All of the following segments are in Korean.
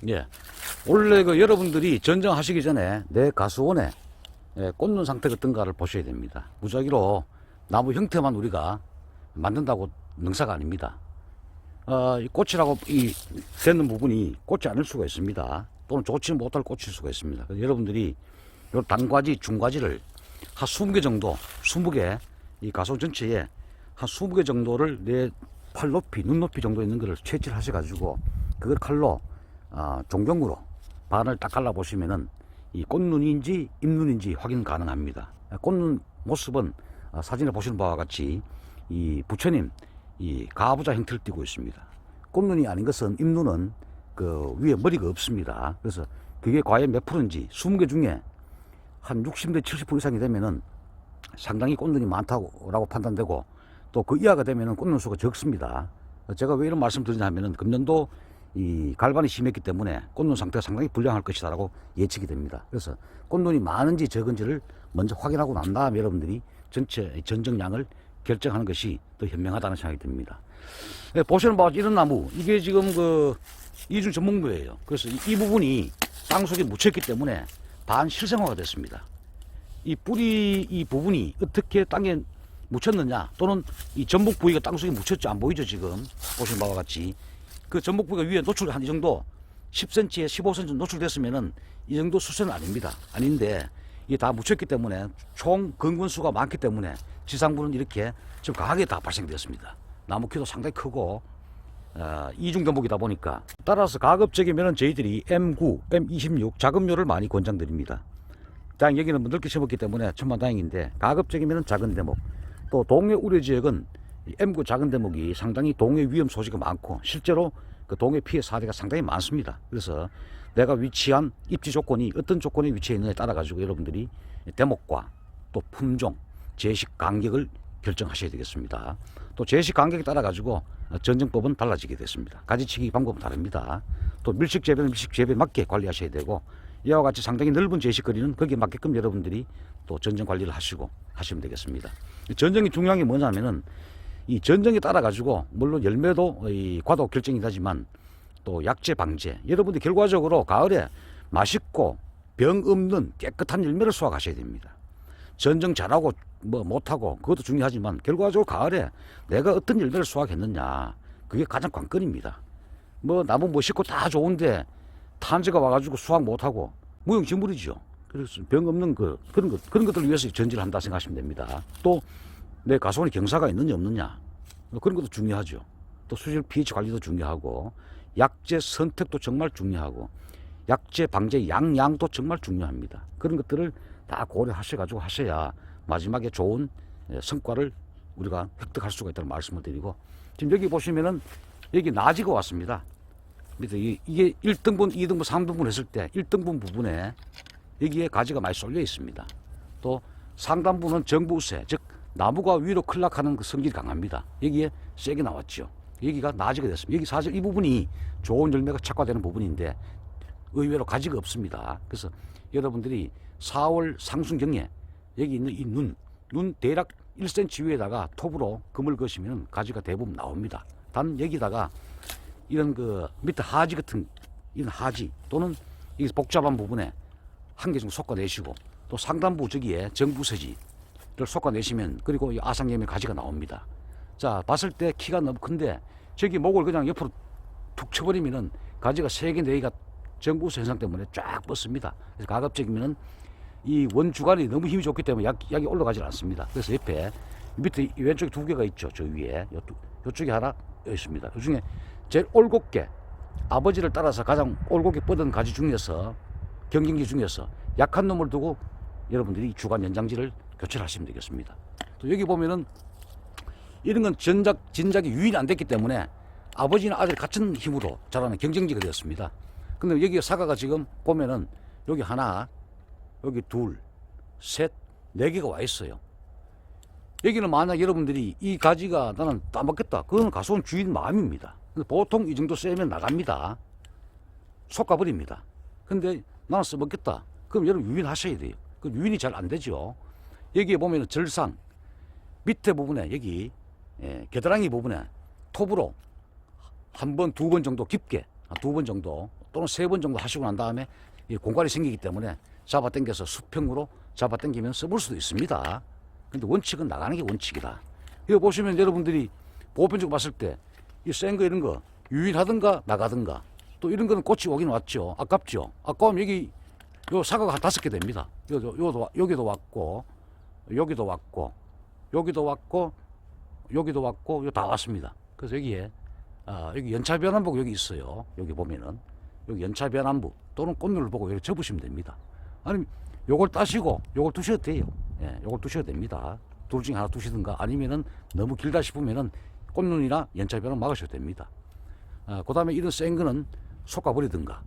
예. 원래 여러분들이 전정하시기 전에 내 가수원에 꽂는 상태가 어떤가를 보셔야 됩니다. 무작위로 나무 형태만 우리가 만든다고 능사가 아닙니다. 이 꽃이라고 되는 부분이 꽂지 않을 수가 있습니다. 또는 좋지 못할 꽂힐 수가 있습니다. 그래서 여러분들이 요 단과지, 중과지를 한 20개 정도, 20개, 이 가수 전체에 한 20개 정도를 내 팔 높이, 눈 높이 정도 있는 것을 채취를 하셔가지고 그걸 칼로 종경으로 반을 딱 갈라보시면은 이 꽃눈인지 잎눈인지 확인 가능합니다. 꽃눈 모습은 사진에 보시는 바와 같이 이 부처님 이 가부좌 형태를 띠고 있습니다. 꽃눈이 아닌 것은 잎눈은 그 위에 머리가 없습니다. 그래서 그게 과연 몇 프로인지 20개 중에 한 60대 70% 이상이 되면은 상당히 꽃눈이 많다고 판단되고 또 그 이하가 되면은 꽃눈 수가 적습니다. 제가 왜 이런 말씀 드리냐면은 금년도 이 갈반이 심했기 때문에 꽃눈 상태가 상당히 불량할 것이다라고 예측이 됩니다. 그래서 꽃눈이 많은지 적은지를 먼저 확인하고 난 다음에 여러분들이 전체 전정량을 결정하는 것이 더 현명하다는 생각이 듭니다. 보시는 바와 같이 이런 나무, 이게 지금 이중 전목류예요. 그래서 이 부분이 땅속에 묻혔기 때문에 반실생화가 됐습니다. 이 뿌리 이 부분이 어떻게 땅에 묻혔느냐, 또는 이 전복 부위가 땅속에 묻혔죠. 안 보이죠 지금 보시는 바와 같이. 그 전복 부위가 위에 노출 한 이 정도 10cm에 15cm 노출됐으면은 이 정도 수세는 아닙니다. 아닌데 이게 다 묻혔기 때문에 총 근근수가 많기 때문에 지상부는 이렇게 지금 강하게 다 발생되었습니다. 나무 키도 상당히 크고 이중전복이다 보니까, 따라서 가급적이면 저희들이 M9, M26 작은 묘를 많이 권장드립니다. 당 여기는 넓게 심었기 때문에 천만다행인데 가급적이면 작은 대목, 또 동해 우려 지역은 M9 작은 대목이 상당히 동해 위험 소지가 많고 실제로 그 동해 피해 사례가 상당히 많습니다. 그래서 내가 위치한 입지 조건이 어떤 조건에 위치해 있느냐에 따라 가지고 여러분들이 대목과 또 품종, 제식 간격을 결정하셔야 되겠습니다. 또 제식 간격에 따라 가지고 전정법은 달라지게 됐습니다. 가지치기 방법은 다릅니다. 또 밀식 재배는 밀식 재배에 맞게 관리하셔야 되고, 이와 같이 상당히 넓은 제식거리는 거기에 맞게끔 여러분들이 또 전정 관리를 하시면 되겠습니다. 전정이 중요한 게 뭐냐면은 이 전정에 따라 가지고 물론 열매도 이 과도 결정이 되지만 또 약재 방제, 여러분들 결과적으로 가을에 맛있고 병 없는 깨끗한 열매를 수확하셔야 됩니다. 전정 잘하고 뭐 못하고 그것도 중요하지만 결과적으로 가을에 내가 어떤 열매를 수확했느냐, 그게 가장 관건입니다. 뭐 나무 멋있고 다 좋은데 탄저가 와가지고 수확 못하고 무용지물이죠. 그래서 병 없는 그런 것들을 위해서 전지를 한다 생각하시면 됩니다. 또 내 가수원에 경사가 있느냐 없느냐, 그런 것도 중요하죠. 또 수질 pH 관리도 중요하고, 약재 선택도 정말 중요하고, 약재 방제 양도 정말 중요합니다. 그런 것들을 다 고려하셔가지고 하셔야 마지막에 좋은 성과를 우리가 획득할 수가 있다는 말씀을 드리고, 지금 여기 보시면은 여기 나지가 왔습니다. 그래서 이게 1등분, 2등분, 3등분 했을 때 1등분 부분에 여기에 가지가 많이 쏠려 있습니다. 또 상단부는 정부세, 즉 나무가 위로 클락하는 그 성질이 강합니다. 여기에 세게 나왔죠. 여기가 나지가 됐습니다. 여기 사실 이 부분이 좋은 열매가 착화되는 부분인데 의외로 가지가 없습니다. 그래서 여러분들이 4월 상순경에 여기 있는 이 눈 대략 1cm 위에다가 톱으로 금을 거시면 가지가 대부분 나옵니다. 단 여기다가 이런 밑에 하지 같은 이런 하지 또는 이 복잡한 부분에 한 개 정도 솎아내시고, 또 상단부 저기에 정부세지를 솎아내시면, 그리고 이 아상염의 가지가 나옵니다. 자, 봤을 때 키가 너무 큰데 저기 목을 그냥 옆으로 툭 쳐버리면은 가지가 3개, 4개가 정부세 현상 때문에 쫙 뻗습니다. 그래서 가급적이면은 이 원주간이 너무 힘이 좋기 때문에 약이 올라가질 않습니다. 그래서 옆에 밑에 왼쪽에 2개가 있죠. 저 위에 요쪽에 하나 있습니다. 그 중에 제일 올곧게 아버지를 따라서 가장 올곧게 뻗은 가지 중에서, 경경지 중에서 약한 놈을 두고 여러분들이 주간 연장지를 교체를 하시면 되겠습니다. 또 여기 보면은 이런 건 진작이 유인이 안 됐기 때문에 아버지나 아들이 같은 힘으로 자라는 경쟁지가 되었습니다. 근데 여기 사과가 지금 보면은 여기 하나, 여기 둘, 셋, 4개가 와 있어요. 여기는 만약 여러분들이 이 가지가 나는 따먹겠다, 그건 가수원 주인 마음입니다. 보통 이 정도 세면 나갑니다. 솎아버립니다. 근데 나는 써먹겠다, 그럼 여러분 유인하셔야 돼요. 그 유인이 잘 안 되죠. 여기에 보면 절상 밑에 부분에 여기 겨드랑이 부분에 톱으로 한 번, 2번 정도 깊게, 2번 정도 또는 3번 정도 하시고 난 다음에 이 공간이 생기기 때문에 잡아당겨서 수평으로 잡아당기면 써볼 수도 있습니다. 근데 원칙은 나가는 게 원칙이다. 이거 보시면 여러분들이 보편적으로 봤을 때 이 센 거 이런 거 유인하든가 나가든가 또 이런 거는 꽃이 오긴 왔죠. 아깝죠. 아까우면 여기 요 사과가 한 5개 됩니다. 여기도 왔고 여기도 왔고 여기도 왔고 여기도 왔고 이거 다 왔습니다. 그래서 여기에 여기 연차 변환부가 여기 있어요. 여기 보면은 여기 연차 변환부 또는 꽃눈을 보고 여기 접으시면 됩니다. 아니면 요걸 따시고 요걸 두셔도 돼요. 예, 요걸 두셔도 됩니다. 둘 중에 하나 두시든가 아니면은 너무 길다 싶으면은 꽃눈이나 연차 변환 막으셔도 됩니다. 그 다음에 이런 센 거는 솎아버리든가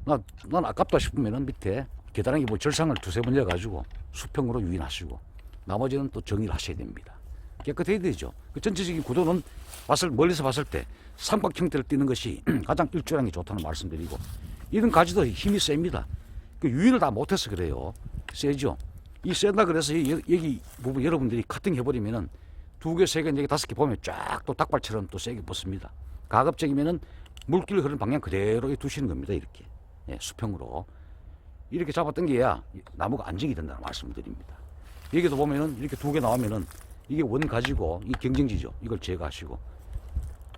난 아깝다 싶으면은 밑에 계단하게 뭐 절상을 2-3번 해가지고 수평으로 유인하시고 나머지는 또 정리를 하셔야 됩니다. 깨끗해야 되죠. 그 전체적인 구도는 멀리서 봤을 때 삼각 형태를 띠는 것이 가장 일조량이 좋다는 말씀드리고 이런 가지도 힘이 셉니다. 그 유인을 다 못해서 그래요. 세죠. 이 센다 그래서 여기 부분 여러분들이 커팅 해버리면은 2개, 3개, 4개, 5개 보면 쫙 또 닭발처럼 또 세게 붙습니다. 가급적이면은 물길 흐르는 방향 그대로 두시는 겁니다. 이렇게 수평으로 이렇게 잡아당겨야 나무가 안정이 된다는 말씀을 드립니다. 여기도 보면은 이렇게 2개 나오면은 이게 원 가지고 이 경쟁지죠. 이걸 제거하시고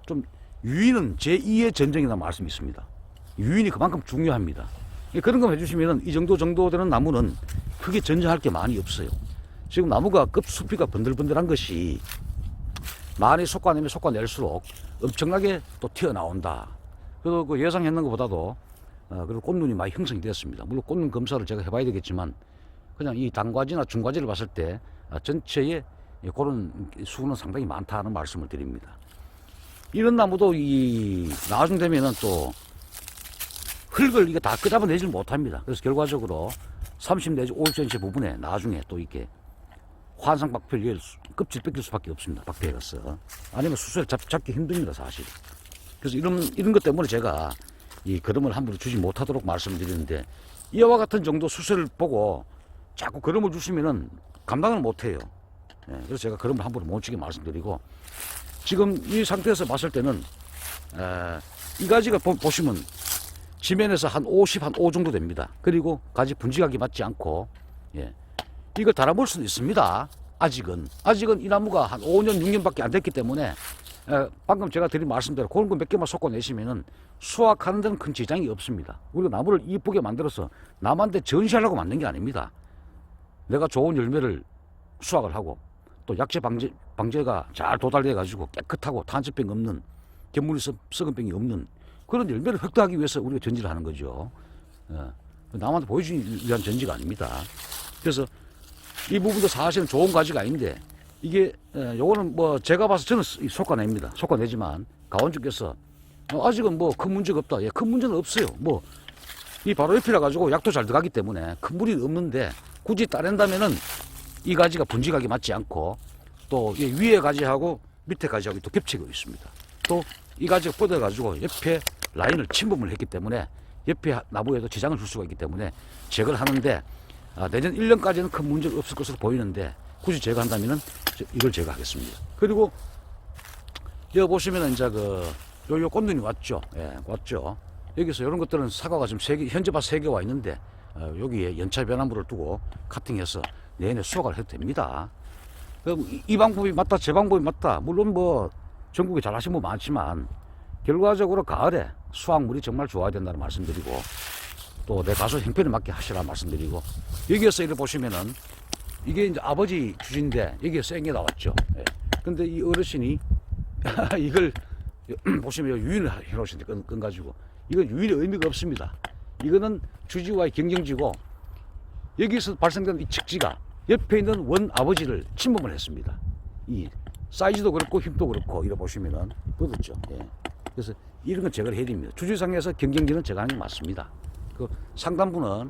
좀 유인은 제2의 전쟁이라는 말씀이 있습니다. 유인이 그만큼 중요합니다. 그런 거 해주시면은 이 정도 되는 나무는 크게 전쟁할 게 많이 없어요. 지금 나무가 숲이가 번들번들한 것이 많이 솎아낼수록 엄청나게 또 튀어나온다. 그래서 그 예상했는 것보다도 그리고 꽃눈이 많이 형성이 되었습니다. 물론 꽃눈 검사를 제가 해봐야 되겠지만 그냥 이 단과지나 중과지를 봤을 때 전체에 그런 수는 상당히 많다는 말씀을 드립니다. 이런 나무도 이 나중 되면은 또 흙을 이거 다 끄잡아내질 못합니다. 그래서 결과적으로 30 내지 50cm 부분에 나중에 또 이렇게 환상 박피를 껍질 뺏길 수밖에 없습니다. 박피해서 아니면 수술 잡기 힘듭니다, 사실. 그래서 이런 것 때문에 제가 이 걸음을 함부로 주지 못하도록 말씀드리는데 이와 같은 정도 수술을 보고 자꾸 걸음을 주시면은 감당을 못해요. 그래서 제가 걸음을 함부로 못 주게 말씀드리고 지금 이 상태에서 봤을 때는 이 가지가 보시면 지면에서 한 50, 한 5 정도 됩니다. 그리고 가지 분지각이 맞지 않고 이걸 달아볼 수는 있습니다. 아직은 이 나무가 한 5년, 6년밖에 안 됐기 때문에 방금 제가 드린 말씀대로 그런 거 몇 개만 솎아내시면은 수확하는 데는 큰 지장이 없습니다. 우리가 나무를 이쁘게 만들어서 남한테 전시하려고 만든 게 아닙니다. 내가 좋은 열매를 수확을 하고 또 약재 방제가 잘 도달돼 가지고 깨끗하고 탄저병 없는 견물이 썩은 병이 없는 그런 열매를 획득하기 위해서 우리가 전지를 하는 거죠. 남한테 보여주기 위한 전지가 아닙니다. 그래서 이 부분도 사실은 좋은 가지가 아닌데 이게 요거는 뭐 제가 봐서 저는 솎아냅니다. 솎아내지만 가원주께서 아직은 뭐 큰 문제가 없다. 큰 문제는 없어요. 뭐 이 바로 옆이라 가지고 약도 잘 들어가기 때문에 큰 무리는 없는데 굳이 따낸다면은 이 가지가 분지각이 맞지 않고 또 위에 가지하고 밑에 가지하고 또 겹치고 있습니다. 또 이 가지가 뻗어 가지고 옆에 라인을 침범을 했기 때문에 옆에 나무에도 지장을 줄 수가 있기 때문에 제거를 하는데 내년 1년까지는 큰 문제가 없을 것으로 보이는데 굳이 제거한다면은 이걸 제거하겠습니다. 그리고 여기 보시면은 이제 요 꽃눈이 왔죠. 왔죠. 여기서 이런 것들은 사과가 지금 현재 봐서 3개 와 있는데 여기에 연차 변환물을 두고 카팅해서 내년에 수확을 해도 됩니다. 이 방법이 맞다, 제 방법이 맞다. 물론 뭐 전국에 잘 하신 분 많지만 결과적으로 가을에 수확물이 정말 좋아야 된다는 말씀드리고 또 내 가수 형편에 맞게 하시라 말씀드리고 여기에서 이렇게 보시면은 이게 이제 아버지 주신데 여기에 센 게 나왔죠. 근데 이 어르신이 이걸 보시면 유인을 해놓으신데 끈 가지고 이건 유인의 의미가 없습니다. 이거는 주지와의 경쟁지고 여기서 발생된 이 측지가 옆에 있는 원 아버지를 침범을 했습니다. 이 사이즈도 그렇고 힘도 그렇고 이래 보시면은 뻗었죠. 그래서 이런 건 제거를 해야 됩니다. 주지상에서 경쟁지는 제가 하는 게 맞습니다. 그 상단부는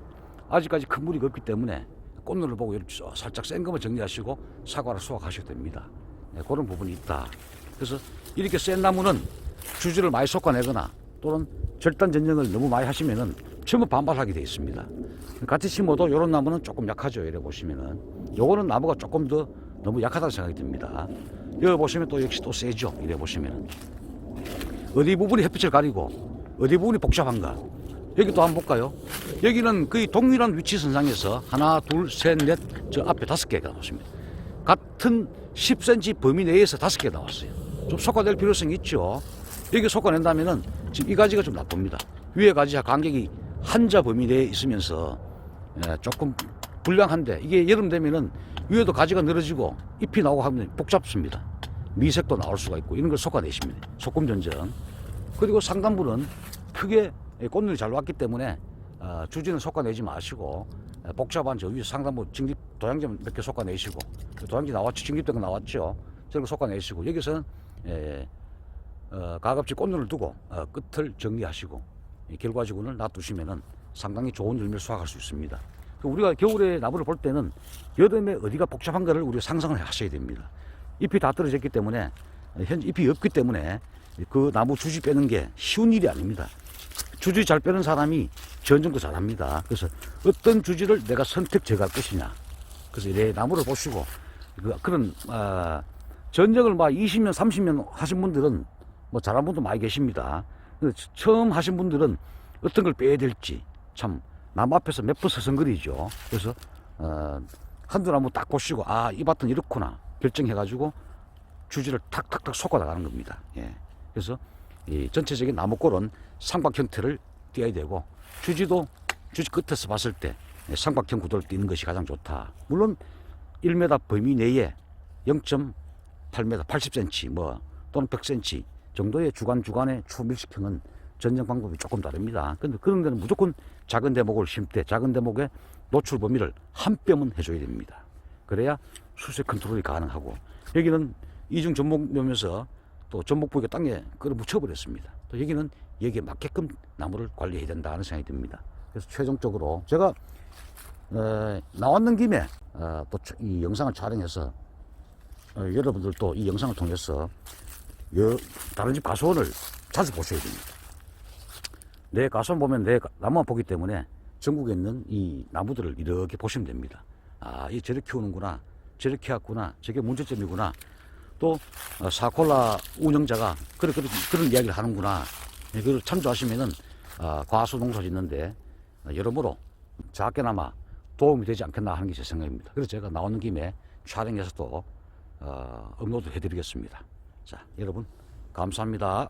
아직까지 큰 무리가 없기 때문에 꽃눈을 보고 이렇게 살짝 센 것만 정리하시고 사과를 수확하셔도 됩니다. 그런 부분이 있다. 그래서 이렇게 센 나무는 주지를 많이 솎아내거나 또는 절단 전쟁을 너무 많이 하시면은 전부 반발하게 되어 있습니다. 같이 심어도 이런 나무는 조금 약하죠. 이래 보시면은 요거는 나무가 조금 더 너무 약하다고 생각이 듭니다. 여기 보시면 또 역시 또 세죠. 이래 보시면은 어디 부분이 햇빛을 가리고 어디 부분이 복잡한가 여기도 한번 볼까요? 여기는 거의 동일한 위치 선상에서 하나, 둘, 셋, 넷, 저 앞에 5개가 나왔습니다. 같은 10cm 범위 내에서 5개가 나왔어요. 좀 솎아낼 필요성이 있죠. 여기 솎아낸다면은 지금 이 가지가 좀 나쁩니다. 위에 가지와 간격이 한자 범위 내에 있으면서 조금 불량한데, 이게 여름 되면은 위에도 가지가 늘어지고 잎이 나오고 하면 복잡습니다. 미색도 나올 수가 있고 이런 걸 솎아내십니다. 소금 전정. 그리고 상단부는 크게 꽃눈이 잘 왔기 때문에 주지는 솎아내지 마시고 복잡한 저 위에 상단부 진립 도양지 몇 개 솎아내시고, 도양지 나왔죠. 진립된 거 나왔죠. 저런 거 솎아내시고, 여기서는 가급적 꽃눈을 두고 끝을 정리하시고 결과지군을 놔두시면은 상당히 좋은 열매를 수확할 수 있습니다. 우리가 겨울에 나무를 볼 때는 여름에 어디가 복잡한 거를 우리가 상상을 하셔야 됩니다. 잎이 다 떨어졌기 때문에, 현재 잎이 없기 때문에 그 나무 주지 빼는 게 쉬운 일이 아닙니다. 주지 잘 빼는 사람이 전정도 잘합니다. 그래서 어떤 주지를 내가 선택 제거할 것이냐. 그래서 내 나무를 보시고 그런 전정을 막 20년, 30년 하신 분들은 뭐 잘한 분도 많이 계십니다. 처음 하신 분들은 어떤 걸 빼야 될지 참 나무 앞에서 몇 번 서성거리죠. 그래서 한두 나무 딱 보시고 이 밭은 이렇구나 결정해가지고 주지를 탁탁탁 쏟아 나가는 겁니다. 예. 그래서 이 전체적인 나무꼴은 삼각 형태를 띄어야 되고, 주지도 주지 끝에서 봤을 때 삼각형 구도를 띄는 것이 가장 좋다. 물론 1m 범위 내에 0.8m, 80cm 뭐 또는 100cm 정도의 주간의 초밀식형은 전정 방법이 조금 다릅니다. 근데 그런 데는 무조건 작은 대목을 심을 때 작은 대목의 노출 범위를 한 뼘은 해줘야 됩니다. 그래야 수색 컨트롤이 가능하고, 여기는 이중 전목묘면서 또 전목부위가 땅에 끌어붙여버렸습니다. 또 여기는 여기에 맞게끔 나무를 관리해야 된다 하는 생각이 듭니다. 그래서 최종적으로 제가 나왔는 김에 또 이 영상을 촬영해서 여러분들도 이 영상을 통해서 다른 집 가수원을 자주 보셔야 됩니다. 내 가수원 보면 내 나무만 보기 때문에 전국에 있는 이 나무들을 이렇게 보시면 됩니다. 이 저렇게 키우는구나, 저렇게 해왔구나, 저게 문제점이구나, 또 사콜라 운영자가 그런 이야기를 하는구나. 그걸 참조하시면은 과수 농사 짓는데 여러모로 작게나마 도움이 되지 않겠나 하는 게 제 생각입니다. 그래서 제가 나오는 김에 촬영해서 또 업로드 해드리겠습니다. 자, 여러분 감사합니다.